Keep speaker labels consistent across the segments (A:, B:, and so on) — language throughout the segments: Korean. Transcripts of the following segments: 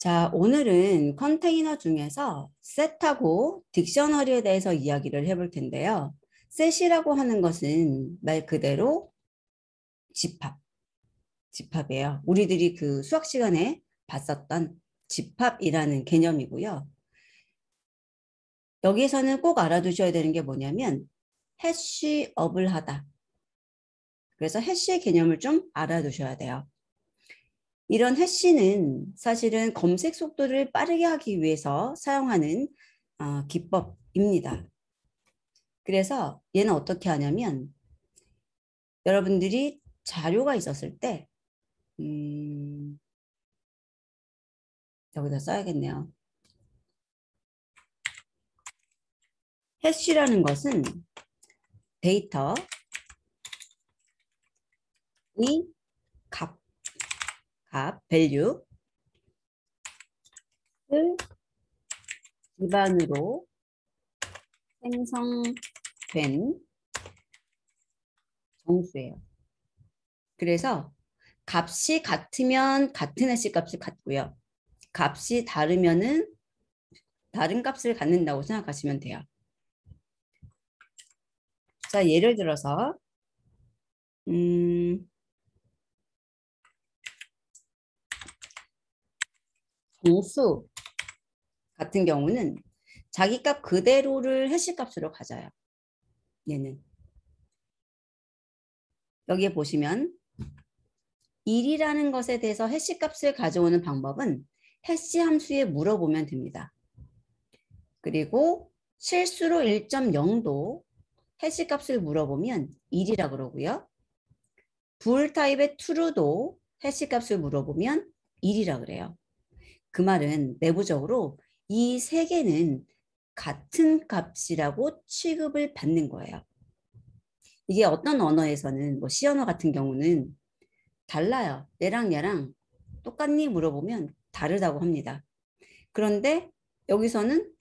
A: 자, 오늘은 컨테이너 중에서 셋하고 딕셔너리에 대해서 이야기를 해볼 텐데요. 셋이라고 하는 것은 말 그대로 집합, 집합이에요. 우리들이 그 수학 시간에 봤었던 집합이라는 개념이고요. 여기에서는 꼭 알아두셔야 되는 게 뭐냐면 해시업을 하다. 그래서 해시의 개념을 좀 알아두셔야 돼요. 이런 해시는 사실은 검색 속도를 빠르게 하기 위해서 사용하는 기법입니다. 그래서 얘는 어떻게 하냐면 여러분들이 자료가 있었을 때 여기다 써야겠네요. 해시라는 것은 데이터의 밸류를 기반으로 생성된 정수예요. 그래서 값이 같으면 같은 해시 값을 갖고요. 값이 다르면은 다른 값을 갖는다고 생각하시면 돼요. 자, 예를 들어서 정수 같은 경우는 자기 값 그대로를 해시 값으로 가져요. 얘는 여기에 보시면 1이라는 것에 대해서 해시 값을 가져오는 방법은 해시 함수에 물어보면 됩니다. 그리고 실수로 1.0도 해시 값을 물어보면 1이라 그러고요. 불 타입의 true도 해시 값을 물어보면 1이라 그래요. 그 말은 내부적으로 이 세 개는 같은 값이라고 취급을 받는 거예요. 이게 어떤 언어에서는 C 언어 같은 경우는 달라요. 얘랑 똑같니? 물어보면 다르다고 합니다. 그런데 여기서는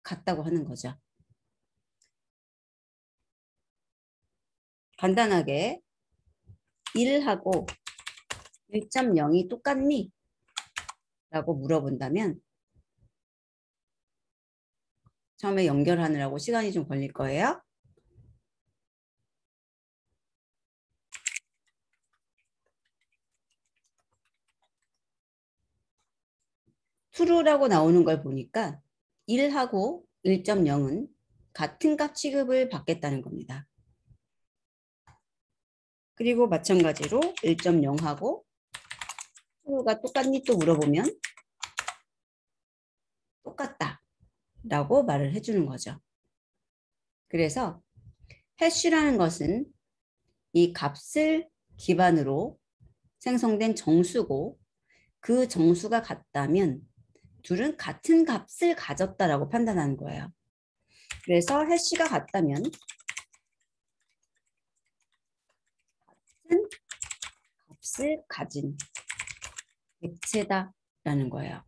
A: 같다고 하는 거죠. 간단하게 1하고 1.0이 똑같니? 라고 물어본다면 처음에 연결하느라고 시간이 좀 걸릴 거예요. true라고 나오는 걸 보니까 1하고 1.0은 같은 값 취급을 받겠다는 겁니다. 그리고 마찬가지로 1.0하고 true가 똑같니 또 물어보면 똑같다 라고 말을 해주는 거죠. 그래서 해시라는 것은 이 값을 기반으로 생성된 정수고 그 정수가 같다면 둘은 같은 값을 가졌다라고 판단하는 거예요. 그래서 해시가 같다면 같은 값을 가진 객체다라는 거예요.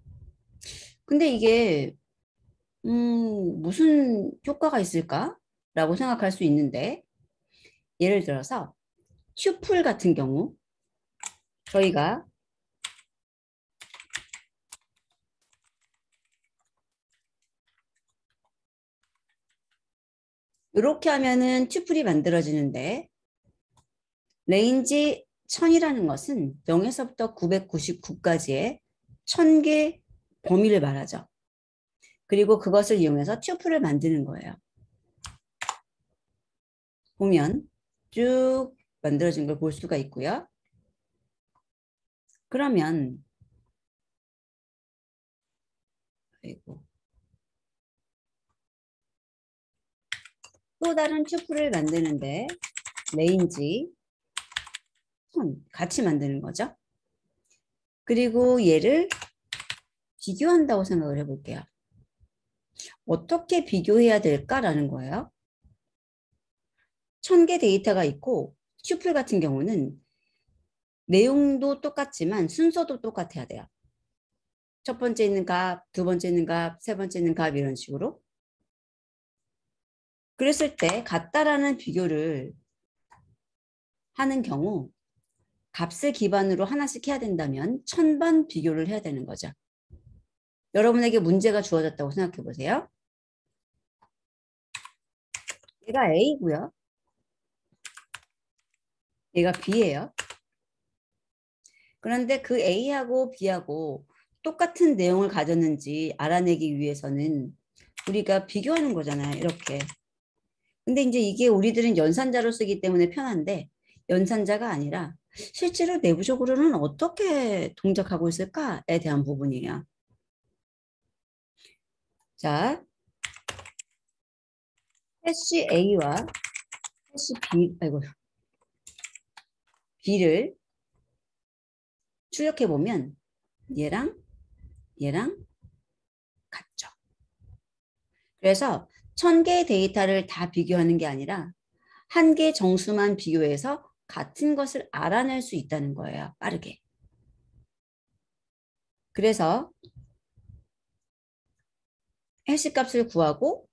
A: 근데 이게 무슨 효과가 있을까라고 생각할 수 있는데 예를 들어서 튜플 같은 경우 저희가 이렇게 하면은 튜플이 만들어지는데 레인지 1000이라는 것은 0에서부터 999까지의 1000개 범위를 말하죠. 그리고 그것을 이용해서 튜플을 만드는 거예요. 보면 쭉 만들어진 걸 볼 수가 있고요. 그러면 또 다른 튜플을 만드는데 레인지 1000 같이 만드는 거죠. 그리고 얘를 비교한다고 생각을 해볼게요. 어떻게 비교해야 될까라는 거예요. 1000개 데이터가 있고 튜플 같은 경우는 내용도 똑같지만 순서도 똑같아야 돼요. 첫 번째 있는 값, 두 번째 있는 값, 세 번째 있는 값 이런 식으로. 그랬을 때 같다라는 비교를 하는 경우 값을 기반으로 하나씩 해야 된다면 1000번 비교를 해야 되는 거죠. 여러분에게 문제가 주어졌다고 생각해 보세요. 얘가 A고요. 얘가 B예요. 그런데 그 A하고 B하고 똑같은 내용을 가졌는지 알아내기 위해서는 우리가 비교하는 거잖아요. 이렇게. 근데 이제 이게 우리들은 연산자로 쓰기 때문에 편한데 연산자가 아니라 실제로 내부적으로는 어떻게 동작하고 있을까에 대한 부분이에요. 자, 해시 A와 해시 B, B를 출력해 보면 얘랑 같죠. 그래서 1000개의 데이터를 다 비교하는 게 아니라 한 개 정수만 비교해서 같은 것을 알아낼 수 있다는 거예요. 빠르게. 그래서 해시 값을 구하고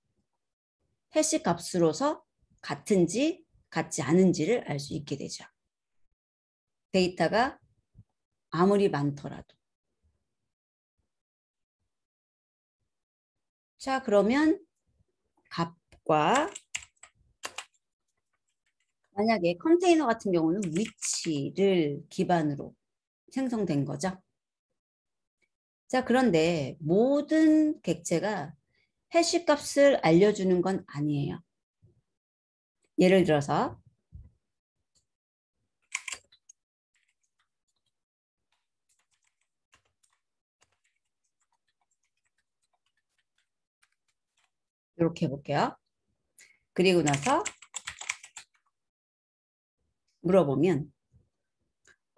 A: 해시 값으로서 같은지 같지 않은지를 알 수 있게 되죠. 데이터가 아무리 많더라도. 자, 그러면 값과 만약에 컨테이너 같은 경우는 위치를 기반으로 생성된 거죠. 자, 그런데 모든 객체가 해시 값을 알려주는 건 아니에요. 예를 들어서 이렇게 해볼게요. 그리고 나서 물어보면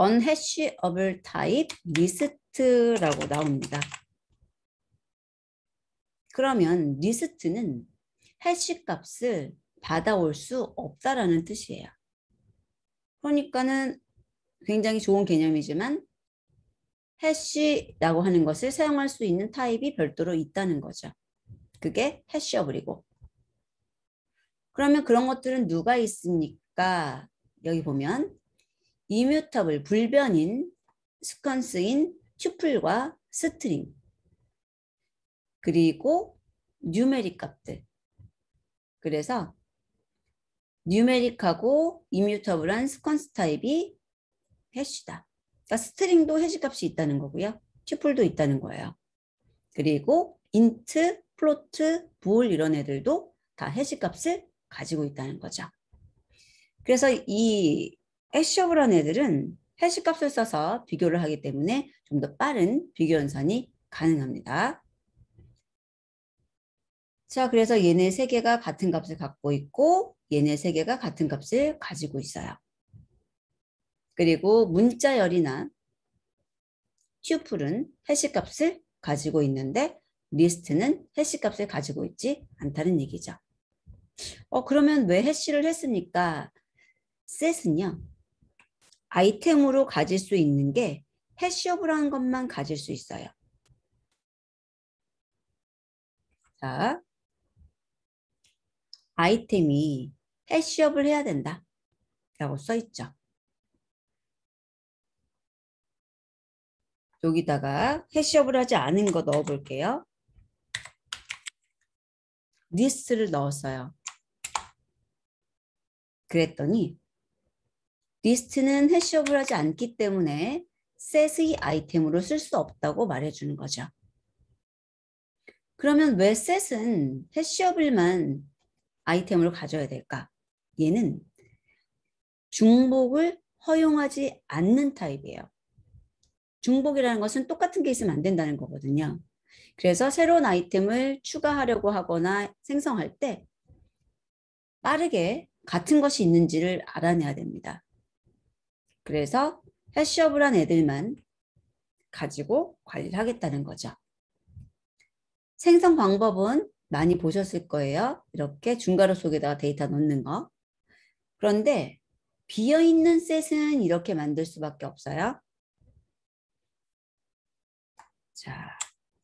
A: unhashable type list라고 나옵니다. 그러면 리스트는 해시 값을 받아올 수 없다라는 뜻이에요. 그러니까는 굉장히 좋은 개념이지만 해시라고 하는 것을 사용할 수 있는 타입이 별도로 있다는 거죠. 그게 해시어블이고. 그러면 그런 것들은 누가 있습니까? 여기 보면 이뮤터블, 불변인, 스퀀스인, 튜플과 스트링, 그리고 뉴메릭 값들. 그래서 뉴메릭하고 이뮤터블한 스퀀스 타입이 해시다. 그러니까 스트링도 해시 값이 있다는 거고요. 튜플도 있다는 거예요. 그리고 인트, 플로트, 볼 이런 애들도 다 해시 값을 가지고 있다는 거죠. 그래서 이 해시어블한 애들은 해시 값을 써서 비교를 하기 때문에 좀 더 빠른 비교 연산이 가능합니다. 자, 그래서 얘네 세 개가 같은 값을 갖고 있고 얘네 세 개가 같은 값을 가지고 있어요. 그리고 문자열이나 튜플은 해시 값을 가지고 있는데 리스트는 해시 값을 가지고 있지 않다는 얘기죠. 그러면 왜 해시를 했습니까? 셋은요. 아이템으로 가질 수 있는 게 해시어블한 것만 가질 수 있어요. 자, 아이템이 해시업을 해야 된다 라고 써 있죠. 여기다가 해시업을 하지 않은 거 넣어 볼게요. 리스트를 넣었어요. 그랬더니 리스트는 해시업을 하지 않기 때문에 셋의 아이템으로 쓸 수 없다고 말해주는 거죠. 그러면 왜 셋은 해시업을만 아이템으로 가져야 될까? 얘는 중복을 허용하지 않는 타입이에요. 중복이라는 것은 똑같은 게 있으면 안 된다는 거거든요. 그래서 새로운 아이템을 추가하려고 하거나 생성할 때 빠르게 같은 것이 있는지를 알아내야 됩니다. 그래서 해시어블한 애들만 가지고 관리를 하겠다는 거죠. 생성 방법은 많이 보셨을 거예요. 이렇게 중괄호 속에다가 데이터 넣는 거. 그런데 비어있는 셋은 이렇게 만들 수밖에 없어요. 자,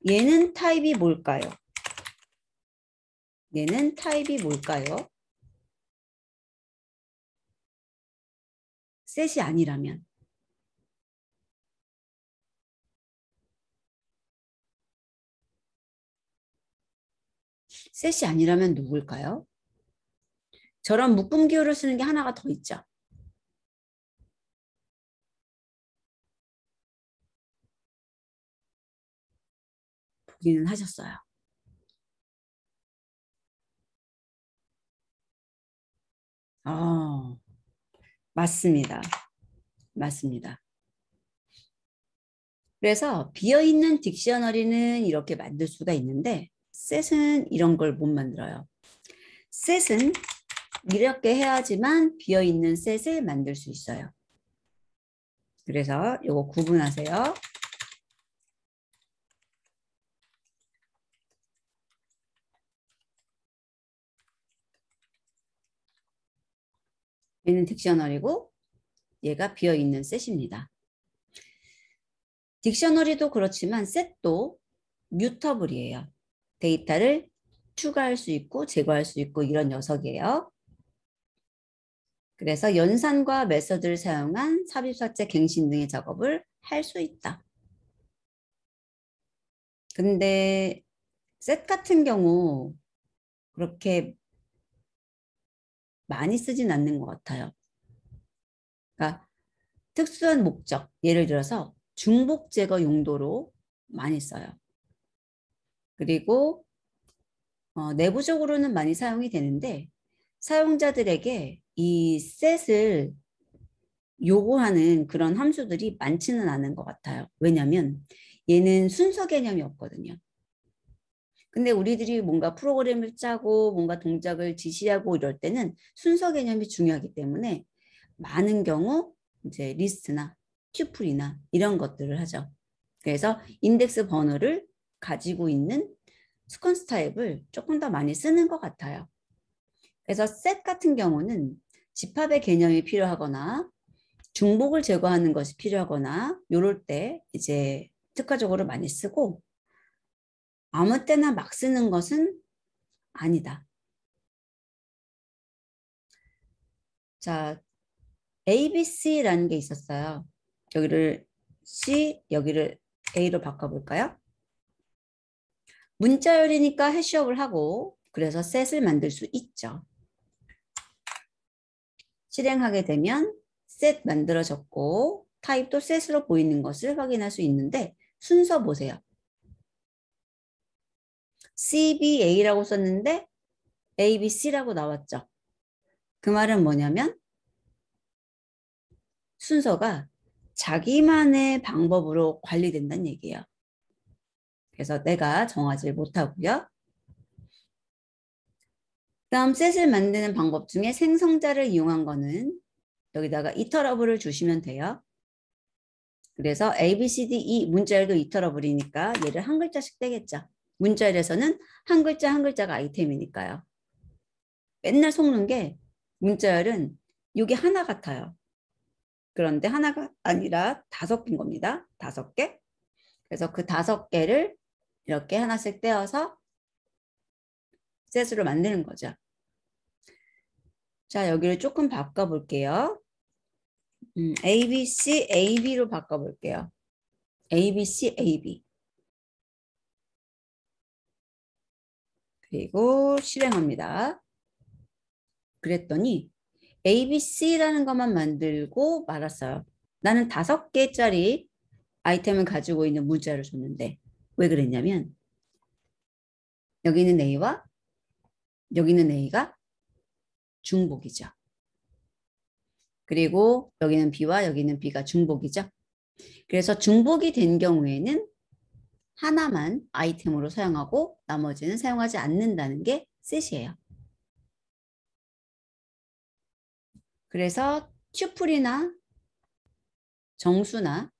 A: 얘는 타입이 뭘까요? 얘는 타입이 뭘까요? 셋이 아니라면 셋이 아니라면 누굴까요? 저런 묶음 기호를 쓰는 게 하나가 더 있죠. 보기는 하셨어요. 맞습니다. 맞습니다. 그래서 비어있는 딕셔너리는 이렇게 만들 수가 있는데 셋은 이런 걸 못 만들어요. 셋은 이렇게 해야지만 비어있는 셋을 만들 수 있어요. 그래서 이거 구분하세요. 얘는 딕셔너리고 얘가 비어있는 셋입니다. 딕셔너리도 그렇지만 셋도 뮤터블이에요. 데이터를 추가할 수 있고 제거할 수 있고 이런 녀석이에요. 그래서 연산과 메서드를 사용한 삽입, 삭제, 갱신 등의 작업을 할 수 있다. 근데 셋 같은 경우 그렇게 많이 쓰진 않는 것 같아요. 그러니까 특수한 목적, 예를 들어서 중복 제거 용도로 많이 써요. 그리고 내부적으로는 많이 사용이 되는데 사용자들에게 이 셋을 요구하는 그런 함수들이 많지는 않은 것 같아요. 왜냐하면 얘는 순서 개념이 없거든요. 근데 우리들이 뭔가 프로그램을 짜고 뭔가 동작을 지시하고 이럴 때는 순서 개념이 중요하기 때문에 많은 경우 이제 리스트나 튜플이나 이런 것들을 하죠. 그래서 인덱스 번호를 가지고 있는 스퀀스 타입을 조금 더 많이 쓰는 것 같아요. 그래서 셋 같은 경우는 집합의 개념이 필요하거나 중복을 제거하는 것이 필요하거나 이럴 때 이제 특화적으로 많이 쓰고 아무 때나 막 쓰는 것은 아니다. 자, ABC라는 게 있었어요. 여기를 C, 여기를 A로 바꿔볼까요? 문자열이니까 해시업을 하고 그래서 셋을 만들 수 있죠. 실행하게 되면 셋 만들어졌고 타입도 셋으로 보이는 것을 확인할 수 있는데 순서 보세요. CBA라고 썼는데 ABC라고 나왔죠. 그 말은 뭐냐면 순서가 자기만의 방법으로 관리된다는 얘기예요. 그래서 내가 정하지 못하고요. 다음 셋을 만드는 방법 중에 생성자를 이용한 거는 여기다가 이터러블을 주시면 돼요. 그래서 A, B, C, D, E 문자열도 이터러블이니까 얘를 한 글자씩 떼겠죠. 문자열에서는 한 글자 한 글자가 아이템이니까요. 맨날 속는 게 문자열은 이게 하나 같아요. 그런데 하나가 아니라 5개인 겁니다. 5개. 그래서 그 5개를 이렇게 하나씩 떼어서 셋으로 만드는 거죠. 자, 여기를 조금 바꿔볼게요. A, B, C, A, B로 바꿔볼게요. A, B, C, A, B. 그리고 실행합니다. 그랬더니 A, B, C라는 것만 만들고 말았어요. 나는 5개짜리 아이템을 가지고 있는 문자를 줬는데 왜 그랬냐면 여기는 A와 여기는 A가 중복이죠. 그리고 여기는 B와 여기는 B가 중복이죠. 그래서 중복이 된 경우에는 하나만 아이템으로 사용하고 나머지는 사용하지 않는다는 게 셋이에요. 그래서 튜플이나 정수나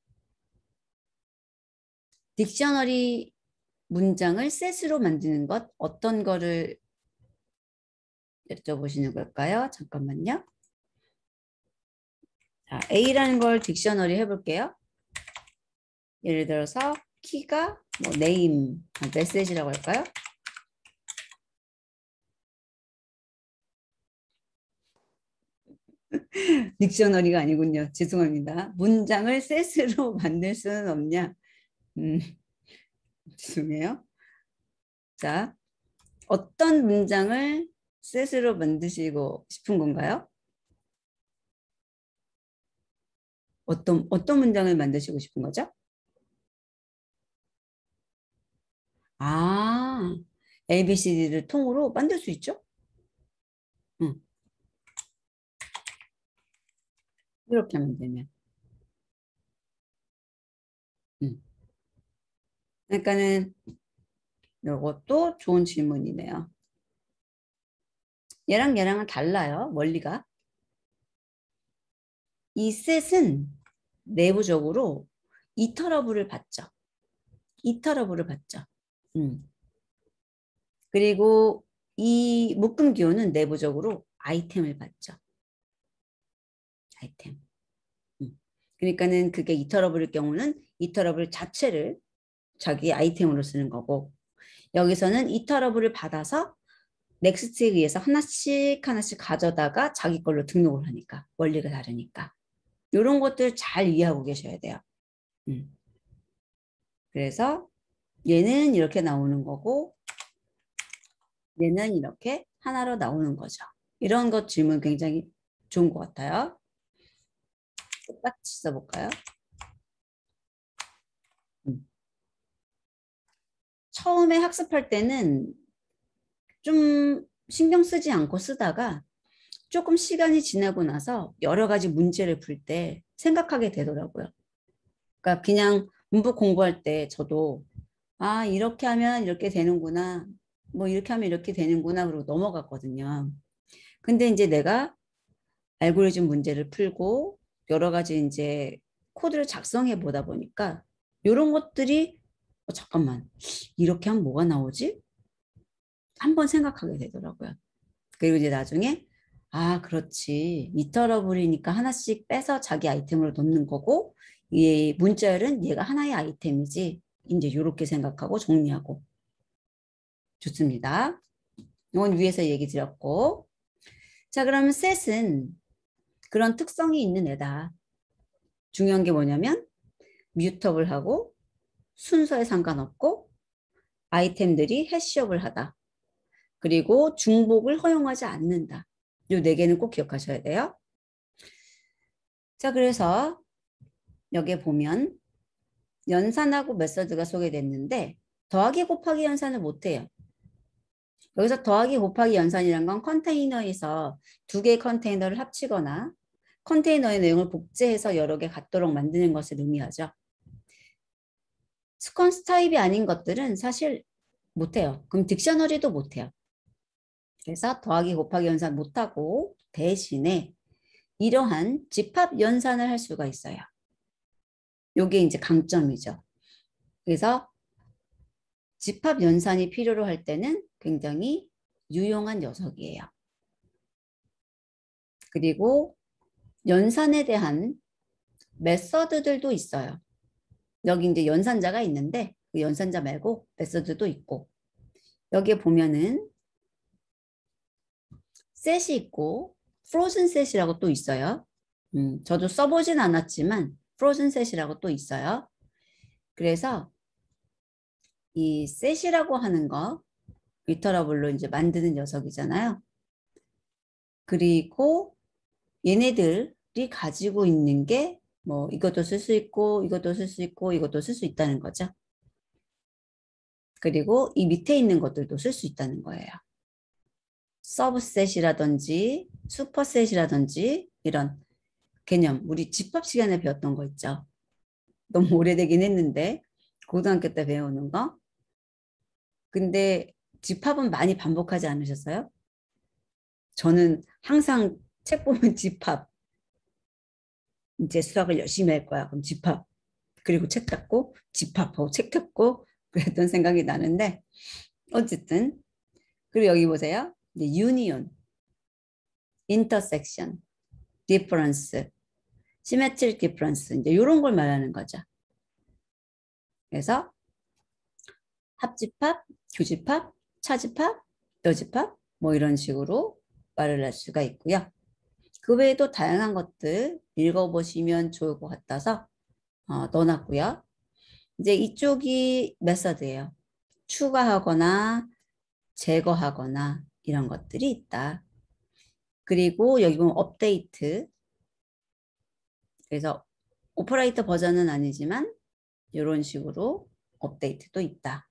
A: 딕셔너리 문장을 셋으로 만드는 것 어떤 거를 여쭤보시는 걸까요? 잠깐만요. 자, A라는 걸 딕셔너리 해볼게요. 예를 들어서 키가 뭐 네임, 메시지라고 할까요? 딕셔너리가 아니군요. 죄송합니다. 문장을 셋으로 만들 수는 없냐? 죄송해요. 자, 어떤 문장을 셋으로 만드시고 싶은 건가요? 어떤 문장을 만드시고 싶은 거죠? 아, ABCD를 통으로 만들 수 있죠? 응, 이렇게 하면 되면. 응. 그러니까는 이것도 좋은 질문이네요. 얘랑은 달라요, 원리가. 이 셋은 내부적으로 이터러블을 받죠. 이터러블을 받죠. 음. 그리고 이 묶음 기호는 내부적으로 아이템을 받죠. 아이템. 그러니까는 그게 이터러블일 경우는 이터러블 자체를 자기 아이템으로 쓰는 거고, 여기서는 이터러블을 받아서 넥스트에 의해서 하나씩 하나씩 가져다가 자기 걸로 등록을 하니까 원리가 다르니까 이런 것들 잘 이해하고 계셔야 돼요. 음. 그래서 얘는 이렇게 나오는 거고 얘는 이렇게 하나로 나오는 거죠. 이런 것 질문 굉장히 좋은 것 같아요. 똑같이 써볼까요? 음. 처음에 학습할 때는 좀 신경 쓰지 않고 쓰다가 조금 시간이 지나고 나서 여러 가지 문제를 풀 때 생각하게 되더라고요. 그러니까 그냥 문법 공부할 때 저도 아, 이렇게 하면 이렇게 되는구나. 뭐 이렇게 하면 이렇게 되는구나. 그러고 넘어갔거든요. 근데 이제 내가 알고리즘 문제를 풀고 여러 가지 이제 코드를 작성해 보다 보니까 이런 것들이 잠깐만 이렇게 하면 뭐가 나오지? 한번 생각하게 되더라고요. 그리고 이제 나중에 아 그렇지 이터러블이니까 하나씩 빼서 자기 아이템으로 넣는 거고 이 문자열은 얘가 하나의 아이템이지 이제 이렇게 생각하고 정리하고 좋습니다. 이건 위에서 얘기 드렸고 자 그러면 셋은 그런 특성이 있는 애다. 중요한 게 뭐냐면 뮤터블하고 순서에 상관없고 아이템들이 해시업을 하다. 그리고 중복을 허용하지 않는다. 요 네 개는 꼭 기억하셔야 돼요. 자, 그래서 여기에 보면 연산하고 메서드가 소개됐는데 더하기 곱하기 연산을 못해요. 여기서 더하기 곱하기 연산이란 건 컨테이너에서 두 개의 컨테이너를 합치거나 컨테이너의 내용을 복제해서 여러 개 같도록 만드는 것을 의미하죠. 스퀀스 타입이 아닌 것들은 사실 못해요. 그럼 딕셔너리도 못해요. 그래서 더하기 곱하기 연산 못하고 대신에 이러한 집합 연산을 할 수가 있어요. 이게 이제 강점이죠. 그래서 집합 연산이 필요로 할 때는 굉장히 유용한 녀석이에요. 그리고 연산에 대한 메서드들도 있어요. 여기 이제 연산자가 있는데 그 연산자 말고 메서드도 있고 여기에 보면은 셋이 있고 프로즌 셋이라고 또 있어요. 저도 써보진 않았지만 프로즌 셋이라고 또 있어요. 그래서 이 셋이라고 하는 거 리터러블로 이제 만드는 녀석이잖아요. 그리고 얘네들이 가지고 있는 게 뭐 이것도 쓸 수 있고 이것도 쓸 수 있고 이것도 쓸 수 있다는 거죠. 그리고 이 밑에 있는 것들도 쓸 수 있다는 거예요. 서브셋이라든지 슈퍼셋이라든지 이런 개념 우리 집합 시간에 배웠던 거 있죠. 너무 오래되긴 했는데 고등학교 때 배우는 거. 근데 집합은 많이 반복하지 않으셨어요? 저는 항상 책 보면 집합 이제 수학을 열심히 할 거야. 그럼 집합 그리고 책 닫고 집합하고 책 닫고 그랬던 생각이 나는데 어쨌든 그리고 여기 보세요. 이제 유니온, 인터섹션, 디퍼런스, 시메트릭 디퍼런스 이제 이런 걸 말하는 거죠. 그래서 합집합, 교집합, 차집합, 여집합 뭐 이런 식으로 말을 할 수가 있고요. 그 외에도 다양한 것들 읽어보시면 좋을 것 같아서 넣어놨고요. 이제 이쪽이 메서드예요. 추가하거나 제거하거나 이런 것들이 있다. 그리고 여기 보면 업데이트. 그래서 오퍼레이터 버전은 아니지만 이런 식으로 업데이트도 있다.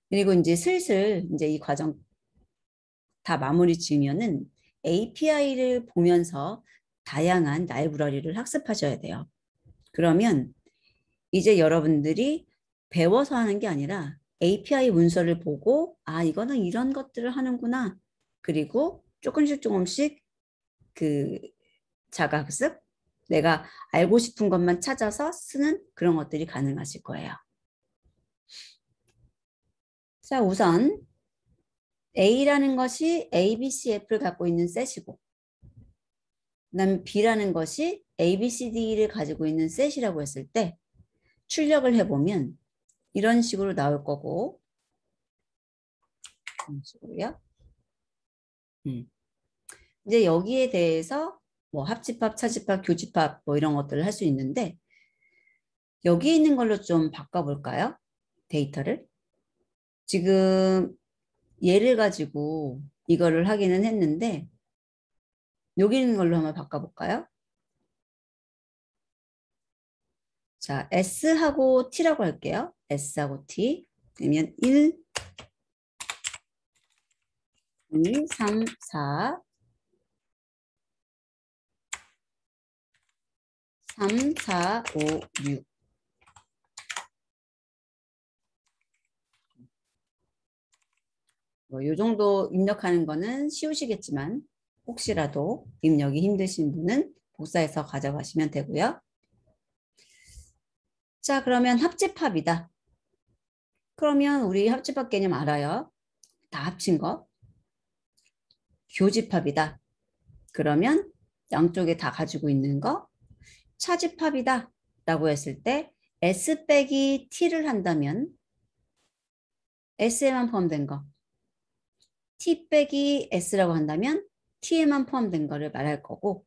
A: 그리고 이제 슬슬 이제 이 과정 다 마무리 지으면은 API를 보면서 다양한 라이브러리를 학습하셔야 돼요. 그러면 이제 여러분들이 배워서 하는 게 아니라 API 문서를 보고 아 이거는 이런 것들을 하는구나. 그리고 조금씩 그 자가학습 내가 알고 싶은 것만 찾아서 쓰는 그런 것들이 가능하실 거예요. 자, 우선 A라는 것이 ABCF를 갖고 있는 셋이고 그다음에 B라는 것이 ABCD를 가지고 있는 셋이라고 했을 때 출력을 해보면 이런 식으로 나올 거고 이런 식으로요. 이제 여기에 대해서 뭐 합집합, 차집합, 교집합 뭐 이런 것들을 할 수 있는데 여기 있는 걸로 좀 바꿔볼까요? 데이터를. 지금 얘를 가지고 이거를 하기는 했는데 여기 있는 걸로 한번 바꿔볼까요? 자, S하고 T라고 할게요. S하고 T. 그러면 1, 2, 3, 4, 3, 4, 5, 6. 뭐 요 정도 입력하는 거는 쉬우시겠지만 혹시라도 입력이 힘드신 분은 복사해서 가져가시면 되고요. 자, 그러면 합집합이다. 그러면 우리 합집합 개념 알아요. 다 합친 거. 교집합이다. 그러면 양쪽에 다 가지고 있는 거. 차집합이다. 라고 했을 때 S 빼기 T를 한다면 S에만 포함된 거. T 빼기 S라고 한다면 T에만 포함된 거를 말할 거고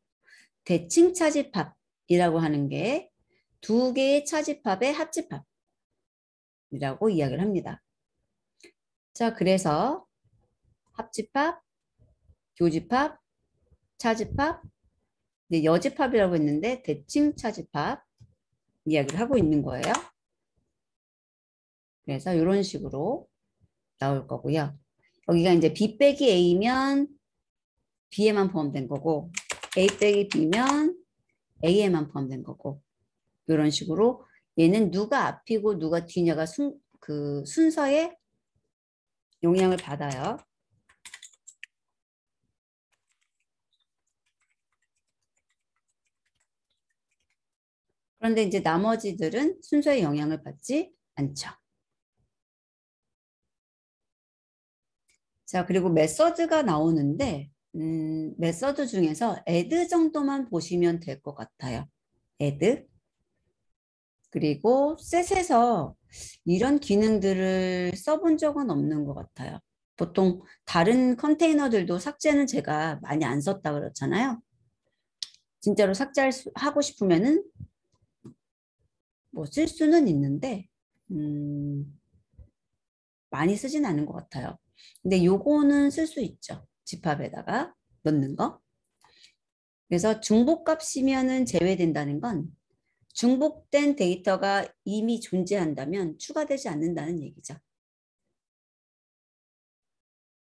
A: 대칭 차집합이라고 하는 게 두 개의 차집합의 합집합이라고 이야기를 합니다. 자, 그래서 합집합, 교집합, 차집합, 여집합이라고 했는데 대칭 차집합 이야기를 하고 있는 거예요. 그래서 이런 식으로 나올 거고요. 여기가 이제 B 빼기 A면 B에만 포함된 거고 A 빼기 B면 A에만 포함된 거고 이런 식으로 얘는 누가 앞이고 누가 뒤냐가 그 순서에 영향을 받아요. 그런데 이제 나머지들은 순서에 영향을 받지 않죠. 자, 그리고 메서드가 나오는데 메서드 중에서 add 정도만 보시면 될 것 같아요. add. 그리고 셋에서 이런 기능들을 써본 적은 없는 것 같아요. 보통 다른 컨테이너들도 삭제는 제가 많이 안 썼다 그렇잖아요. 진짜로 삭제하고 싶으면은 뭐 쓸 수는 있는데 많이 쓰진 않은 것 같아요. 근데 요거는 쓸 수 있죠. 집합에다가 넣는 거. 그래서 중복값이면은 제외된다는 건 중복된 데이터가 이미 존재한다면 추가되지 않는다는 얘기죠.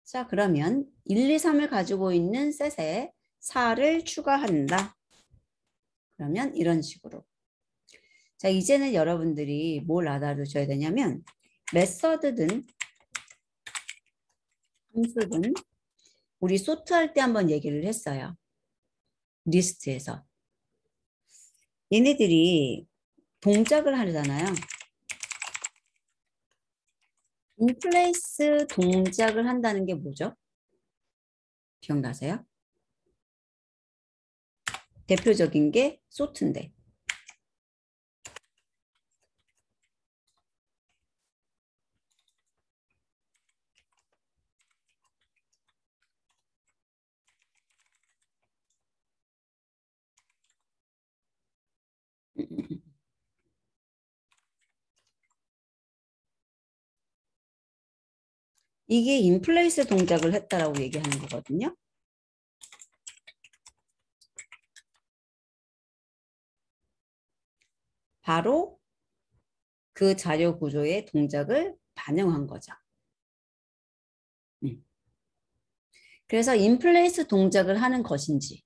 A: 자, 그러면 1, 2, 3을 가지고 있는 셋에 4를 추가한다. 그러면 이런 식으로. 자, 이제는 여러분들이 뭘 알아두셔야 되냐면 메서드든 함수든 우리 소트할 때 한번 얘기를 했어요. 리스트에서. 얘네들이 동작을 하잖아요. 인플레이스 동작을 한다는 게 뭐죠? 기억나세요? 대표적인 게 소트인데. 이게 인플레이스 동작을 했다라고 얘기하는 거거든요. 바로 그 자료 구조의 동작을 반영한 거죠. 그래서 인플레이스 동작을 하는 것인지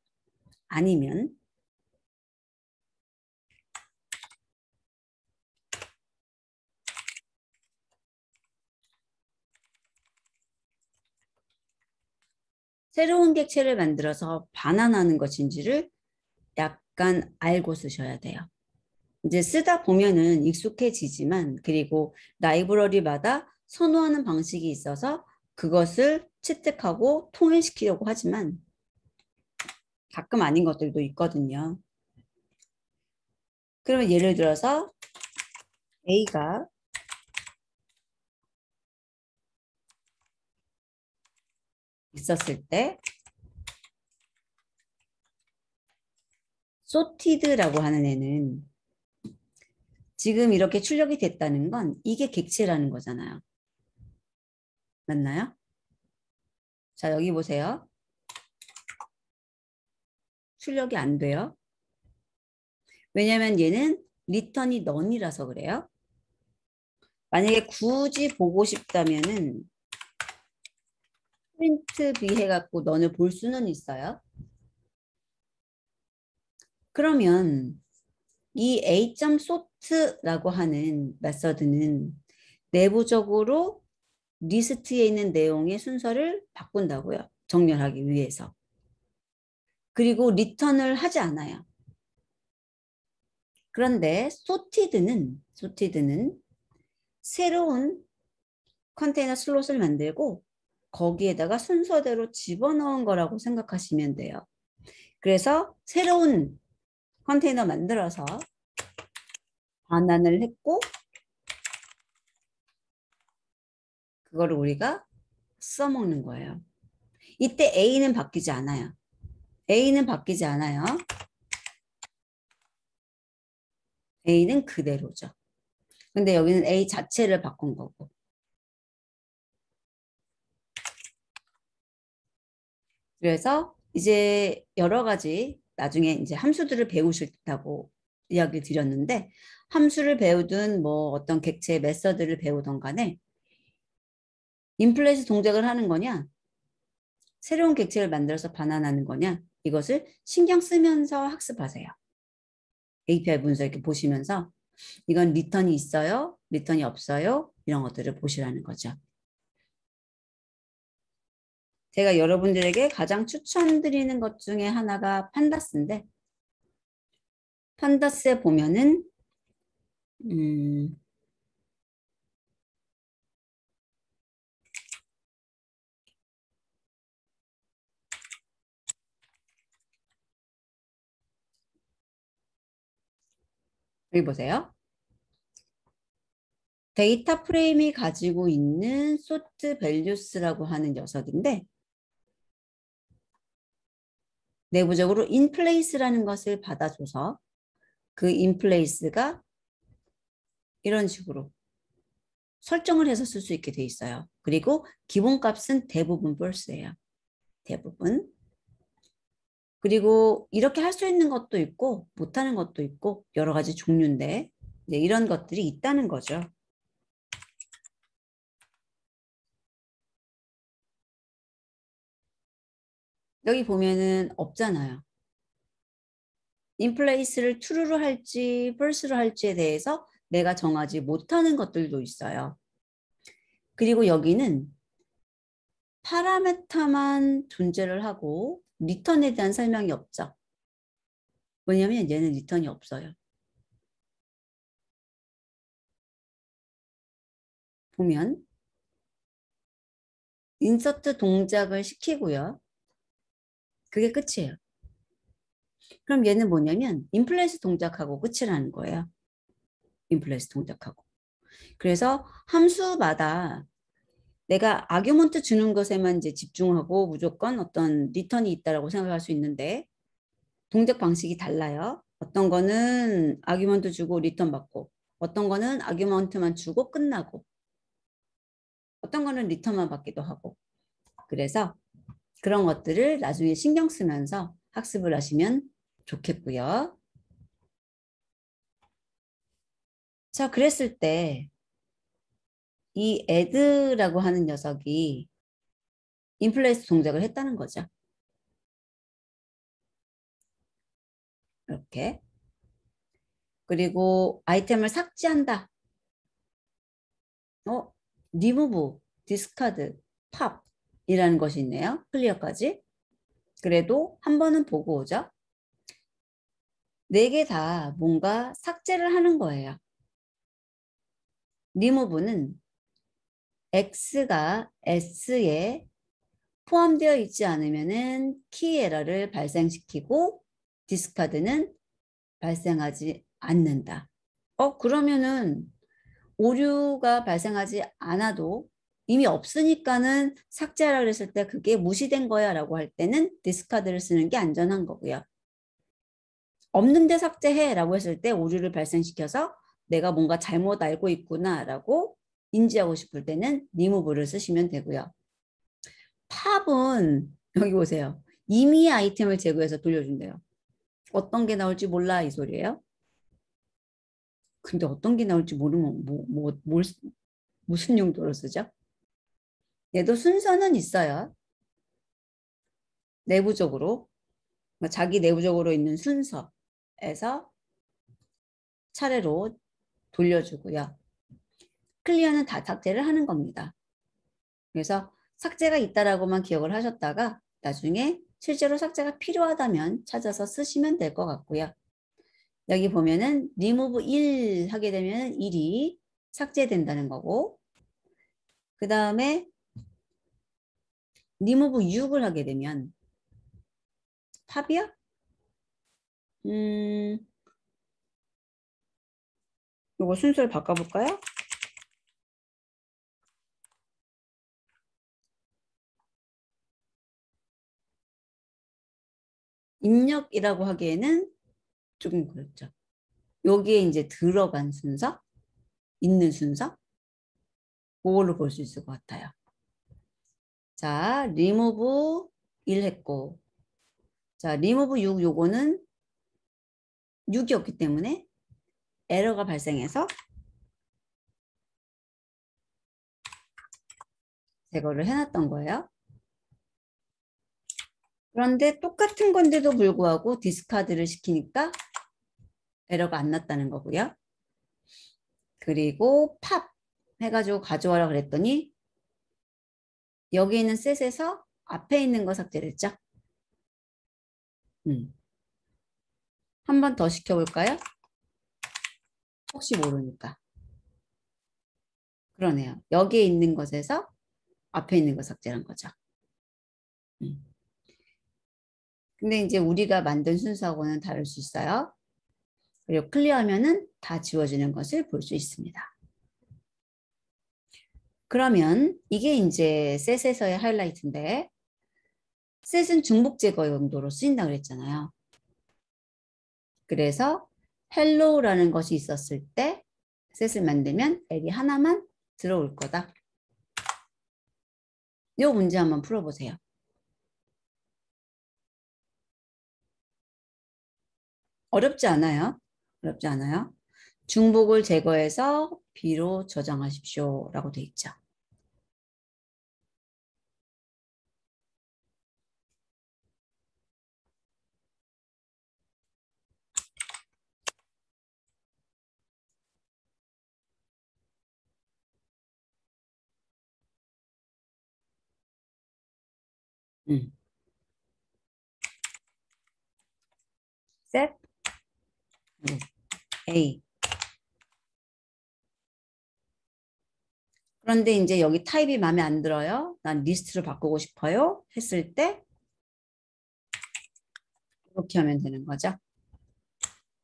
A: 아니면 새로운 객체를 만들어서 반환하는 것인지를 약간 알고 쓰셔야 돼요. 이제 쓰다 보면은 익숙해지지만 그리고 라이브러리마다 선호하는 방식이 있어서 그것을 채택하고 통일시키려고 하지만 가끔 아닌 것들도 있거든요. 그러면 예를 들어서 A가 있었을 때 sorted라고 하는 애는 지금 이렇게 출력이 됐다는 건 이게 객체라는 거잖아요. 맞나요? 자, 여기 보세요. 출력이 안 돼요. 왜냐면 얘는 리턴이 none이라서 그래요. 만약에 굳이 보고 싶다면은 프린트 B 해갖고 none을 볼 수는 있어요. 그러면 이 a.sort라고 하는 메서드는 내부적으로 리스트에 있는 내용의 순서를 바꾼다고요. 정렬하기 위해서. 그리고 리턴을 하지 않아요. 그런데 sorted는 새로운 컨테이너 슬롯을 만들고 거기에다가 순서대로 집어넣은 거라고 생각하시면 돼요. 그래서 새로운 컨테이너 만들어서 반환을 했고 그거를 우리가 써먹는 거예요. 이때 A는 바뀌지 않아요. A는 바뀌지 않아요. A는 그대로죠. 근데 여기는 A 자체를 바꾼 거고. 그래서 이제 여러 가지 나중에 이제 함수들을 배우셨다고 이야기를 드렸는데 함수를 배우든 뭐 어떤 객체 메서드를 배우던 간에 인플레이스 동작을 하는 거냐 새로운 객체를 만들어서 반환하는 거냐 이것을 신경 쓰면서 학습하세요. API 문서 이렇게 보시면서 이건 리턴이 있어요? 리턴이 없어요? 이런 것들을 보시라는 거죠. 제가 여러분들에게 가장 추천드리는 것 중에 하나가 판다스인데 판다스에 보면은 여기 보세요. 데이터 프레임이 가지고 있는 sort values라고 하는 녀석인데 내부적으로 inplace라는 것을 받아줘서 그 inplace가 이런 식으로 설정을 해서 쓸 수 있게 돼 있어요. 그리고 기본값은 대부분 false예요. 대부분. 그리고 이렇게 할 수 있는 것도 있고 못하는 것도 있고 여러 가지 종류인데 이런 것들이 있다는 거죠. 여기 보면은 없잖아요. 인플레이스를 true로 할지 false로 할지에 대해서 내가 정하지 못하는 것들도 있어요. 그리고 여기는 파라메타만 존재를 하고 리턴에 대한 설명이 없죠. 왜냐하면 얘는 리턴이 없어요. 보면 인서트 동작을 시키고요. 그게 끝이에요. 그럼 얘는 뭐냐면 인플레이스 동작하고 끝이라는 거예요. 인플레이스 동작하고. 그래서 함수마다 내가 아규먼트 주는 것에만 이제 집중하고 무조건 어떤 리턴이 있다라고 생각할 수 있는데 동작 방식이 달라요. 어떤 거는 아규먼트 주고 리턴 받고 어떤 거는 아규먼트만 주고 끝나고 어떤 거는 리턴만 받기도 하고. 그래서 그런 것들을 나중에 신경 쓰면서 학습을 하시면 좋겠고요. 자, 그랬을 때 이 add라고 하는 녀석이 인플레이스 동작을 했다는 거죠. 이렇게. 그리고 아이템을 삭제한다. remove, discard, pop 이라는 것이 있네요. 클리어까지. 그래도 한 번은 보고 오죠. 네 개 다 뭔가 삭제를 하는 거예요. remove는 X가 S에 포함되어 있지 않으면은 키 에러를 발생시키고 디스카드는 발생하지 않는다. 그러면은 오류가 발생하지 않아도 이미 없으니까는 삭제하라 그랬을 때 그게 무시된 거야 라고 할 때는 디스카드를 쓰는 게 안전한 거고요. 없는데 삭제해 라고 했을 때 오류를 발생시켜서 내가 뭔가 잘못 알고 있구나 라고 인지하고 싶을 때는 리무브를 쓰시면 되고요. 팝은 여기 보세요. 이미 아이템을 제거해서 돌려준대요. 어떤 게 나올지 몰라 이 소리예요. 근데 어떤 게 나올지 모르면 무슨 용도로 쓰죠? 얘도 순서는 있어요. 내부적으로 자기 내부적으로 있는 순서에서 차례로 돌려주고요. 클리어는 다 삭제를 하는 겁니다. 그래서 삭제가 있다라고만 기억을 하셨다가 나중에 실제로 삭제가 필요하다면 찾아서 쓰시면 될 것 같고요. 여기 보면은 remove 1 하게 되면 1이 삭제된다는 거고, 그 다음에 remove 6을 하게 되면 팝이요? 요거 순서를 바꿔볼까요? 입력이라고 하기에는 조금 그렇죠. 여기에 이제 들어간 순서, 있는 순서, 그걸로 볼 수 있을 것 같아요. 자, remove 1 했고, 자, remove 6 요거는 6이었기 때문에 에러가 발생해서 제거를 해놨던 거예요. 그런데 똑같은 건데도 불구하고 디스카드를 시키니까 에러가 안 났다는 거고요. 그리고 팝 해가지고 가져와라 그랬더니 여기 있는 셋에서 앞에 있는 거 삭제를 했죠. 한 번 더 시켜볼까요? 혹시 모르니까. 그러네요. 여기에 있는 것에서 앞에 있는 거 삭제한 거죠. 근데 이제 우리가 만든 순서하고는 다를 수 있어요. 그리고 클리어하면은 다 지워지는 것을 볼 수 있습니다. 그러면 이게 이제 셋에서의 하이라이트인데, 셋은 중복 제거 용도로 쓰인다 그랬잖아요. 그래서 헬로우라는 것이 있었을 때 셋을 만들면 L이 하나만 들어올 거다. 이 문제 한번 풀어보세요. 어렵지 않아요. 어렵지 않아요. 중복을 제거해서 B로 저장하십시오 라고 돼 있죠. 음. set A. 그런데 이제 여기 타입이 마음에 안 들어요. 난 리스트로 바꾸고 싶어요. 했을 때 이렇게 하면 되는 거죠.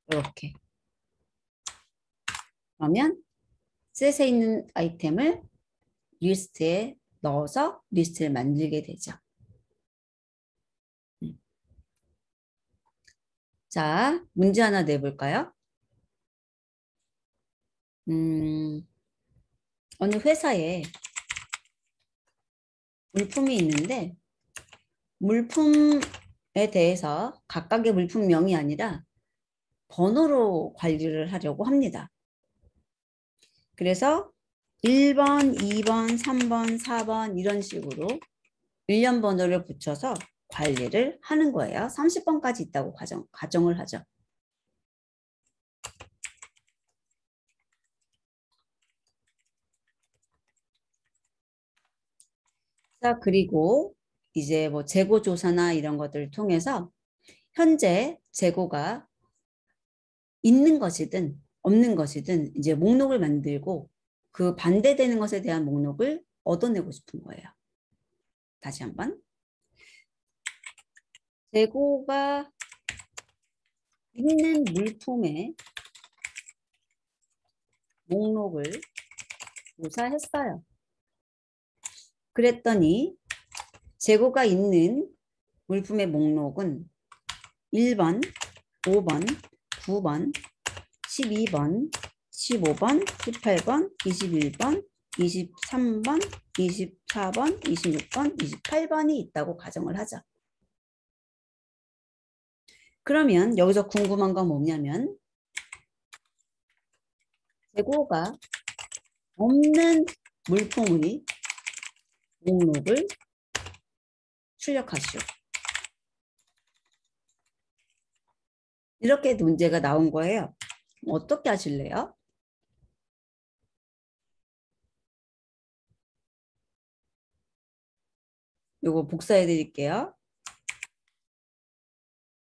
A: 이렇게. 그러면 셋에 있는 아이템을 리스트에 넣어서 리스트를 만들게 되죠. 자, 문제 하나 내볼까요? 어느 회사에 물품이 있는데 물품에 대해서 각각의 물품명이 아니라 번호로 관리를 하려고 합니다. 그래서 1번, 2번, 3번, 4번 이런 식으로 일련 번호를 붙여서 관리를 하는 거예요. 30번까지 있다고 가정을 하죠. 자, 그리고 이제 뭐 재고 조사나 이런 것들을 통해서 현재 재고가 있는 것이든 없는 것이든 이제 목록을 만들고 그 반대되는 것에 대한 목록을 얻어내고 싶은 거예요. 다시 한번. 재고가 있는 물품의 목록을 조사했어요. 그랬더니 재고가 있는 물품의 목록은 1번, 5번, 9번, 12번, 15번, 18번, 21번, 23번, 24번, 26번, 28번이 있다고 가정을 하죠. 그러면 여기서 궁금한 건 뭐냐면 재고가 없는 물품의 목록을 출력하시오. 이렇게 문제가 나온 거예요. 어떻게 하실래요? 요거 복사해 드릴게요.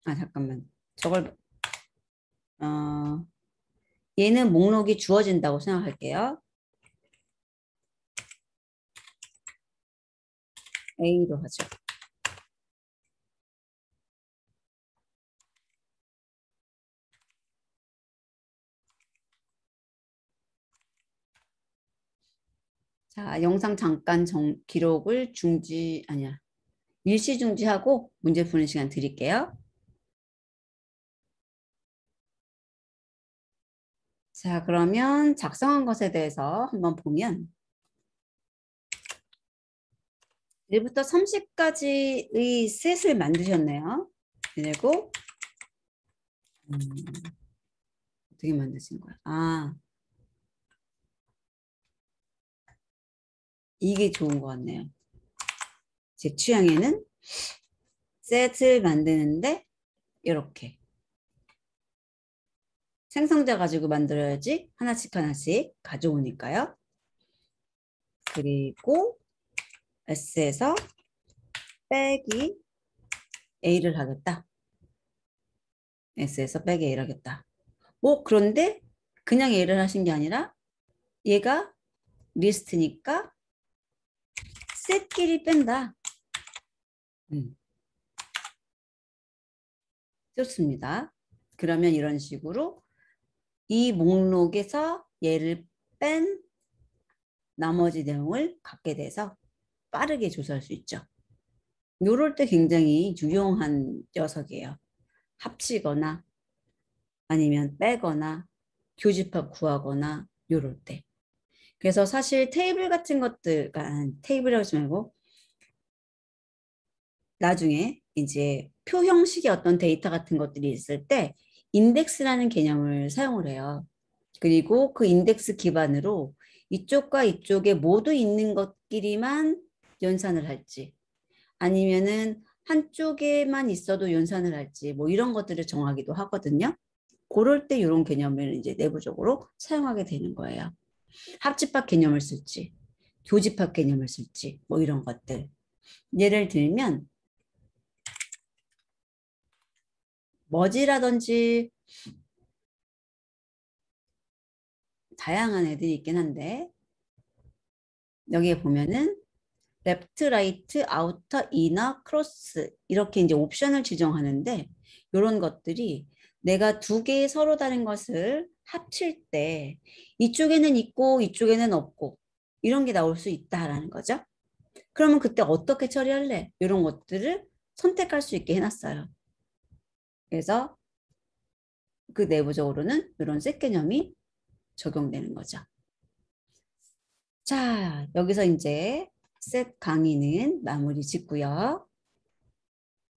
A: 아, 잠깐만. 저걸 얘는 목록이 주어진다고 생각할게요. A로 하죠. 자, 영상 잠깐 기록을 일시 중지하고 문제 푸는 시간 드릴게요. 자, 그러면 작성한 것에 대해서 한번 보면 1부터 30까지의 셋을 만드셨네요. 그리고 어떻게 만드신 거야? 아, 이게 좋은 것 같네요. 제 취향에는 셋을 만드는데 이렇게 생성자 가지고 만들어야지 하나씩 하나씩 가져오니까요. 그리고 S에서 빼기 A를 하겠다. S에서 빼기 A를 하겠다. 그런데 그냥 A를 하신 게 아니라 얘가 리스트니까 셋끼리 뺀다. 좋습니다. 그러면 이런 식으로 이 목록에서 얘를 뺀 나머지 내용을 갖게 돼서 빠르게 조사할 수 있죠. 요럴 때 굉장히 유용한 녀석이에요. 합치거나 아니면 빼거나 교집합 구하거나 요럴 때. 그래서 사실 테이블 같은 것들, 테이블이라고 하지 말고 나중에 이제 표 형식의 어떤 데이터 같은 것들이 있을 때 인덱스라는 개념을 사용을 해요. 그리고 그 인덱스 기반으로 이쪽과 이쪽에 모두 있는 것끼리만 연산을 할지 아니면은 한쪽에만 있어도 연산을 할지 뭐 이런 것들을 정하기도 하거든요. 그럴 때 이런 개념을 이제 내부적으로 사용하게 되는 거예요. 합집합 개념을 쓸지 교집합 개념을 쓸지 뭐 이런 것들. 예를 들면 머지라든지 다양한 애들이 있긴 한데 여기에 보면은 레프트, 라이트, 아우터, 이너, 크로스 이렇게 이제 옵션을 지정하는데 이런 것들이 내가 두 개의 서로 다른 것을 합칠 때 이쪽에는 있고 이쪽에는 없고 이런 게 나올 수 있다라는 거죠. 그러면 그때 어떻게 처리할래? 이런 것들을 선택할 수 있게 해놨어요. 그래서 그 내부적으로는 이런 셋 개념이 적용되는 거죠. 자, 여기서 이제 셋 강의는 마무리 짓고요.